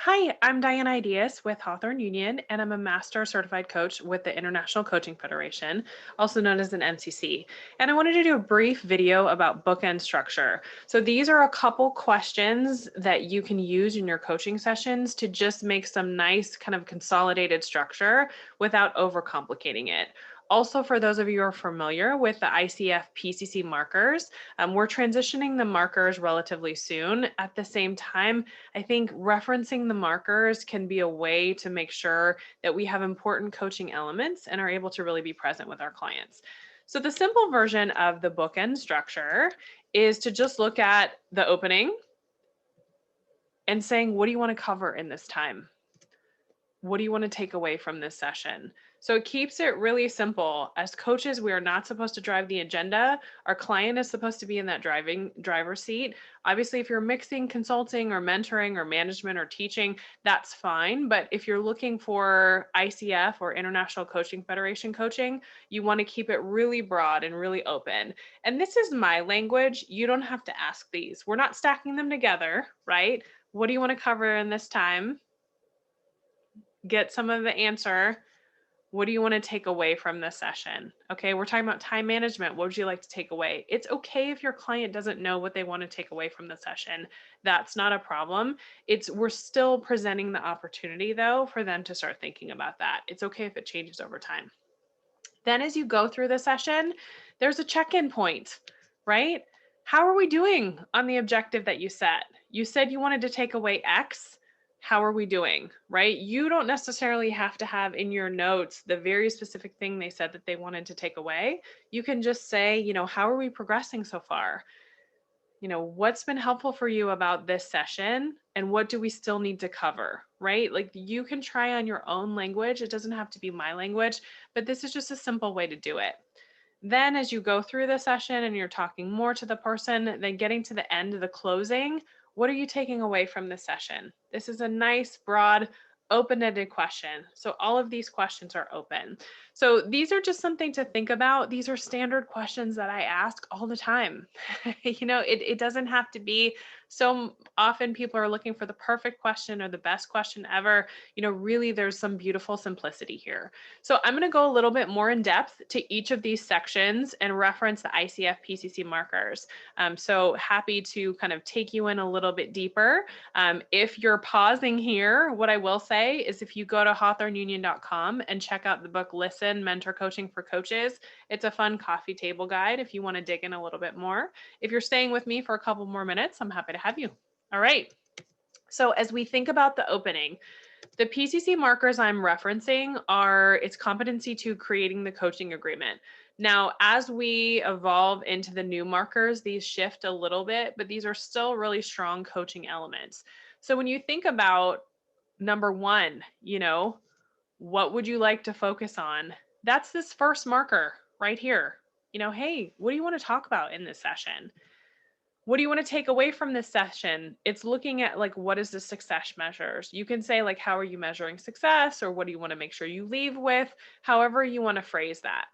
Hi, I'm Diane Ideus with Hawthorne Union, and I'm a Master Certified Coach with the International Coaching Federation, also known as an MCC. And I wanted to do a brief video about bookend structure. So these are a couple questions that you can use in your coaching sessions to just make some nice kind of consolidated structure without overcomplicating it. Also, for those of you who are familiar with the ICF PCC markers, we're transitioning the markers relatively soon. At the same time, I think referencing the markers can be a way to make sure that we have important coaching elements and are able to really be present with our clients. So the simple version of the bookend structure is to just look at the opening and saying, what do you want to cover in this time? What do you want to take away from this session? So it keeps it really simple. As coaches, we are not supposed to drive the agenda. Our client is supposed to be in that driver's seat. Obviously, if you're mixing consulting or mentoring or management or teaching, that's fine. But if you're looking for ICF or International Coaching Federation coaching, you want to keep it really broad and really open. And this is my language. You don't have to ask these. We're not stacking them together, right? What do you want to cover in this time? Get some of the answer. What do you want to take away from this session? Okay, we're talking about time management. What would you like to take away? It's okay if your client doesn't know what they want to take away from the session. That's not a problem. We're still presenting the opportunity though for them to start thinking about that. It's okay if it changes over time. Then as you go through the session, there's a check-in point, right? How are we doing on the objective that you set? You said you wanted to take away X. How are we doing, right? You don't necessarily have to have in your notes the very specific thing they said that they wanted to take away. You can just say, how are we progressing so far? What's been helpful for you about this session and what do we still need to cover, right? Like you can try on your own language. It doesn't have to be my language, but this is just a simple way to do it. Then as you go through the session and you're talking more to the person, then getting to the end of the closing, what are you taking away from the session? This is a nice, broad, open-ended question. So all of these questions are open. So these are just something to think about. These are standard questions that I ask all the time. It doesn't have to be so often people are looking for the perfect question or the best question ever. Really there's some beautiful simplicity here. So I'm going to go a little bit more in depth to each of these sections and reference the ICF PCC markers. So happy to kind of take you in a little bit deeper. If you're pausing here, what I will say is if you go to hawthorneunion.com and check out the book, Listen, Mentor Coaching for Coaches, it's a fun coffee table guide if you want to dig in a little bit more. If you're staying with me for a couple more minutes, I'm happy to have you. All right. So as we think about the opening, the PCC markers I'm referencing are its competency to creating the coaching agreement. Now, as we evolve into the new markers, these shift a little bit, but these are still really strong coaching elements. So when you think about number one, what would you like to focus on? That's this first marker right here. Hey, what do you want to talk about in this session? What do you want to take away from this session? It's looking at like, what is the success measures? You can say like, how are you measuring success? Or what do you want to make sure you leave with? However you want to phrase that.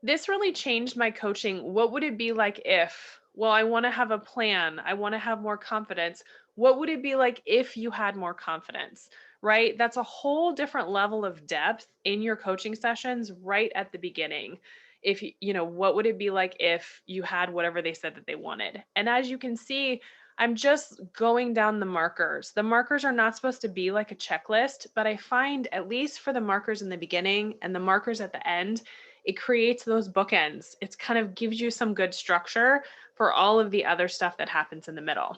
This really changed my coaching. What would it be like if, well, I want to have a plan. I want to have more confidence. What would it be like if you had more confidence, right? That's a whole different level of depth in your coaching sessions right at the beginning. If what would it be like if you had whatever they said that they wanted? And as you can see, I'm just going down the markers. The markers are not supposed to be like a checklist, but I find at least for the markers in the beginning and the markers at the end, it creates those bookends. It's kind of gives you some good structure for all of the other stuff that happens in the middle.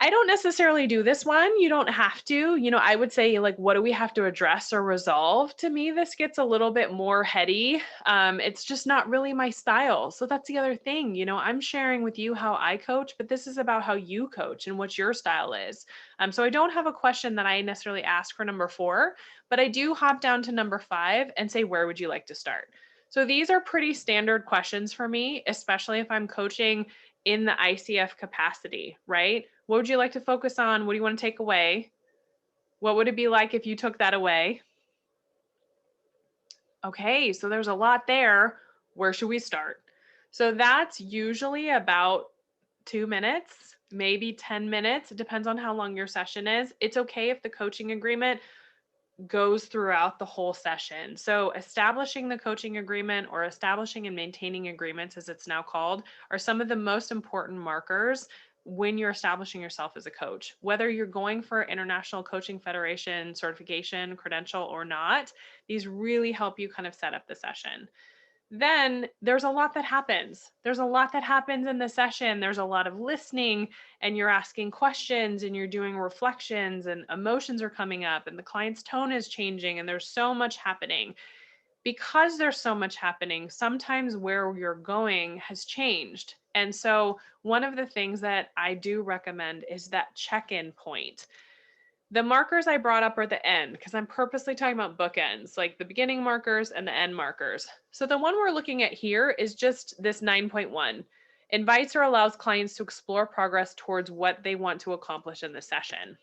I don't necessarily do this one. You don't have to. I would say, like, what do we have to address or resolve? To me, this gets a little bit more heady. It's just not really my style. So that's the other thing. I'm sharing with you how I coach, but this is about how you coach and what your style is. So I don't have a question that I necessarily ask for number 4, but I do hop down to number 5 and say, where would you like to start? So these are pretty standard questions for me, especially if I'm coaching in the ICF capacity, right? What would you like to focus on? What do you want to take away? What would it be like if you took that away? Okay, so there's a lot there. Where should we start? So that's usually about 2 minutes, maybe 10 minutes. It depends on how long your session is. It's okay if the coaching agreement goes throughout the whole session. So establishing the coaching agreement, or establishing and maintaining agreements as it's now called, are some of the most important markers when you're establishing yourself as a coach. Whether you're going for International Coaching Federation certification, credential or not, these really help you kind of set up the session. Then there's a lot that happens. There's a lot that happens in the session. There's a lot of listening, and you're asking questions and you're doing reflections, and emotions are coming up and the client's tone is changing, and there's so much happening. Because there's so much happening, sometimes where you're going has changed. And so one of the things that I do recommend is that check-in point. The markers I brought up are the end, because I'm purposely talking about bookends, like the beginning markers and the end markers. So the one we're looking at here is just this 9.1. Invites or allows clients to explore progress towards what they want to accomplish in the session.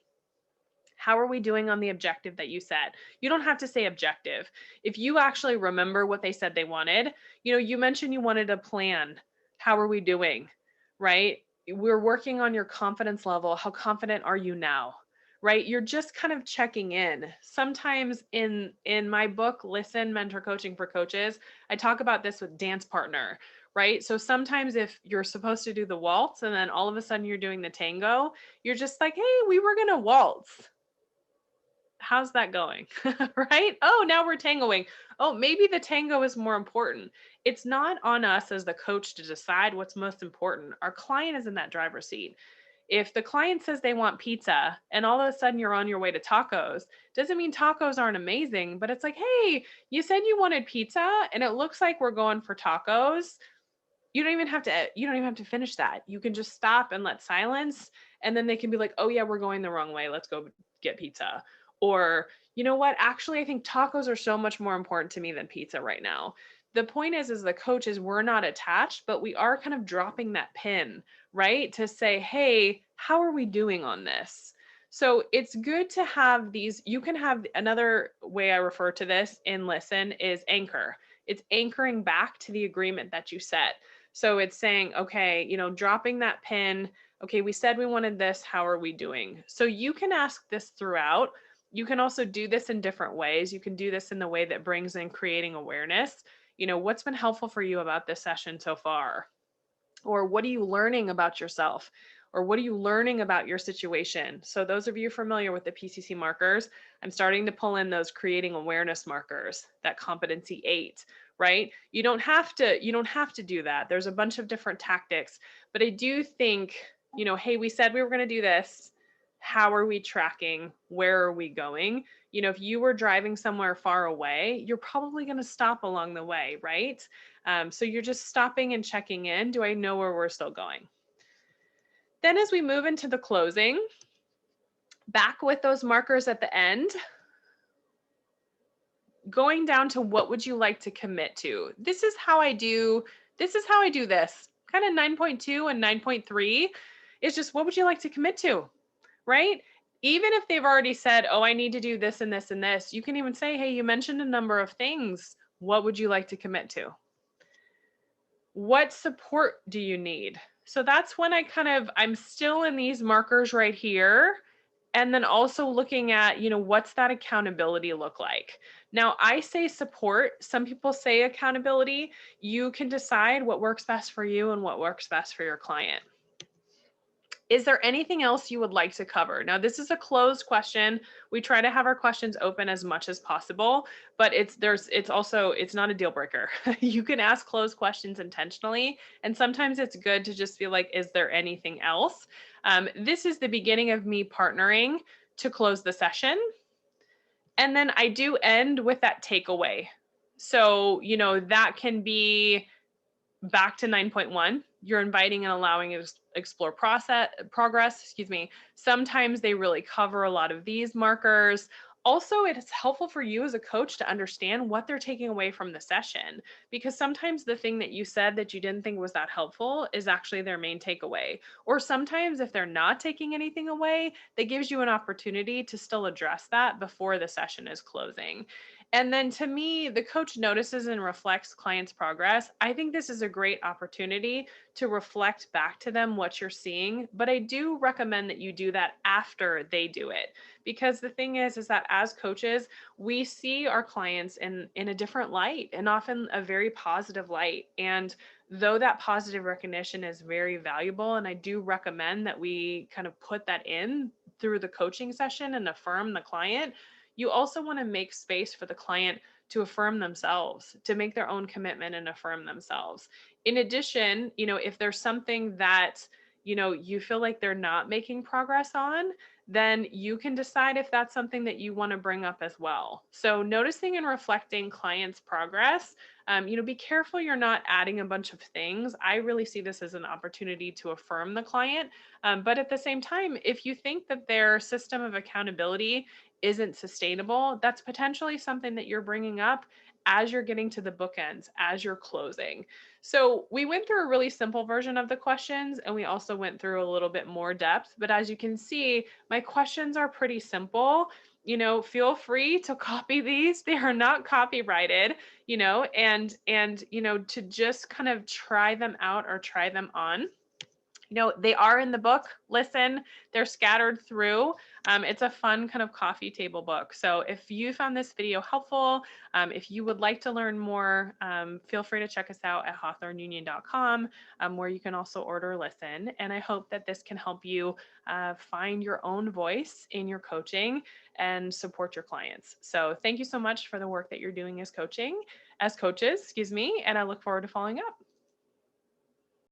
How are we doing on the objective that you set? You don't have to say objective. If you actually remember what they said they wanted, you mentioned you wanted a plan. How are we doing? Right? We're working on your confidence level. How confident are you now? Right? You're just kind of checking in. Sometimes in my book, Listen, Mentor Coaching for Coaches, I talk about this with dance partner, right? So sometimes if you're supposed to do the waltz and then all of a sudden you're doing the tango, you're just like, hey, we were going to waltz. How's that going? Right? Oh, now we're tangoing. Oh, maybe the tango is more important. It's not on us as the coach to decide what's most important. Our client is in that driver's seat. If the client says they want pizza and all of a sudden you're on your way to tacos, doesn't mean tacos aren't amazing, but it's like, hey, you said you wanted pizza and it looks like we're going for tacos. You don't even have to finish that. You can just stop and let silence, and then they can be like, oh yeah, we're going the wrong way. Let's go get pizza. Or, you know what? Actually, I think tacos are so much more important to me than pizza right now. The point is, as the coaches, we're not attached, but we are kind of dropping that pin, right? To say, hey, how are we doing on this? So it's good to have these. You can have another way I refer to this in Listen is anchor. It's anchoring back to the agreement that you set. So it's saying, okay, dropping that pin. Okay, we said we wanted this. How are we doing? So you can ask this throughout. You can also do this in different ways. You can do this in the way that brings in creating awareness. What's been helpful for you about this session so far? Or what are you learning about yourself? Or what are you learning about your situation? So those of you familiar with the PCC markers, I'm starting to pull in those creating awareness markers, that competency 8, right? You don't have to do that. There's a bunch of different tactics, but I do think, hey, we said we were going to do this. How are we tracking? Where are we going? If you were driving somewhere far away, you're probably going to stop along the way, right? So you're just stopping and checking in. Do I know where we're still going? Then as we move into the closing, back with those markers at the end, going down to what would you like to commit to? This is how I do this. Kind of 9.2 and 9.3 is just what would you like to commit to, right? Even if they've already said, oh, I need to do this and this and this, you can even say, hey, you mentioned a number of things. What would you like to commit to? What support do you need? So that's when I'm still in these markers right here. And then also looking at, what's that accountability look like? Now, I say support. Some people say accountability. You can decide what works best for you and what works best for your client. Is there anything else you would like to cover? Now, this is a closed question. We try to have our questions open as much as possible, but it's not a deal breaker. You can ask closed questions intentionally, and sometimes it's good to just feel like, is there anything else? This is the beginning of me partnering to close the session. And then I do end with that takeaway. So, that can be back to 9.1, you're inviting and allowing it to explore progress. Sometimes they really cover a lot of these markers. Also, it is helpful for you as a coach to understand what they're taking away from the session, because sometimes the thing that you said that you didn't think was that helpful is actually their main takeaway. Or sometimes if they're not taking anything away, that gives you an opportunity to still address that before the session is closing. And then to me, the coach notices and reflects clients' progress. I think this is a great opportunity to reflect back to them what you're seeing, but I do recommend that you do that after they do it. Because the thing is that as coaches, we see our clients in a different light and often a very positive light. And though that positive recognition is very valuable, and I do recommend that we kind of put that in through the coaching session and affirm the client, you also want to make space for the client to affirm themselves, to make their own commitment and affirm themselves. In addition, if there's something that, you feel like they're not making progress on, then you can decide if that's something that you want to bring up as well. So noticing and reflecting clients' progress, be careful you're not adding a bunch of things. I really see this as an opportunity to affirm the client. But at the same time, if you think that their system of accountability isn't sustainable, that's potentially something that you're bringing up as you're getting to the bookends, as you're closing. So we went through a really simple version of the questions, and we also went through a little bit more depth. But as you can see, my questions are pretty simple. Feel free to copy these. They are not copyrighted, and to just kind of try them out or try them on. They are in the book. Listen, they're scattered through. It's a fun kind of coffee table book. So if you found this video helpful, if you would like to learn more, feel free to check us out at hawthorneunion.com, where you can also order Listen. And I hope that this can help you find your own voice in your coaching and support your clients. So thank you so much for the work that you're doing as coaches, and I look forward to following up.